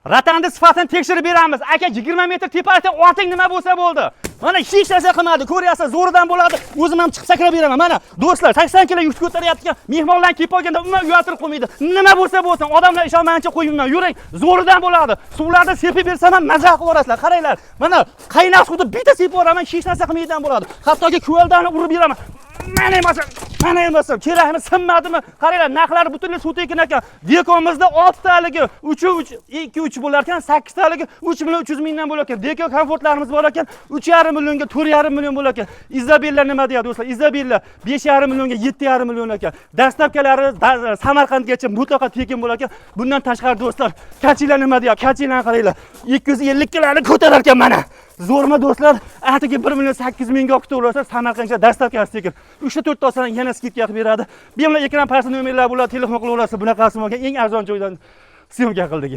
Ratanda sifatini tekshirib beramiz. Aka 20 metr tepalikdan oting nima bo'lsa bo'ldi. Mana hech narsa qilmadi. Ko'ryapsiz, zo'ridan bo'ladi. O'zim ham chiqib sakrab beraman. Mana do'stlar, 80 kg yuk ko'tarayotgan mehmonlar kelib qolganda umuman uyaltirib qo'ymaydi. Nima bo'lsa bo'lsin, odamlar ishonmayincha qo'ymayman. Yuring, zo'ridan bo'ladi. Suvlarda sepib bersam ham maza qilib yuborasizlar. Qaranglar. Mana qaynoq suvda bitta sepib yuboraman, hech narsa qilmaydigan bo'ladi. Hattoki ko'ldan urib beraman. Mana emas, kerakmi, sinmadimi? Qaranglar, narxlari butunlay suv tekin ekan. Dekomizda 6 taligi 2-3 bo'lar ekan, 8 taligi 3 million 300 mingdan bo'lar ekan. Deko komfortlarimiz bor ekan, 3,5 millionga 4,5 million bo'lar ekan. Izabella nima deyapti do'stlar? Izabella 5,5 millionga 7,5 million ekan. Dastlabkalari Samarqandgacha mutlaqo tekin bo'lar ekan. Bundan tashqari do'stlar, kachilar nima deyapti? Kachilarni qaranglar. 250 kglarni ko'tarar ekan mana. Zo'rmi do'stlar? Atigi 1 million 800 mingga olib ketaverasiz. Samarqandga dastlabkasi tekin. 3-4 ta olsangiz yana skidka qilib beradi. Bemalol ekran pastida nomerlar bo'ladi, telefon qilaverasiz. Bunaqasi bo'lgan eng arzon joydan syomka qildik.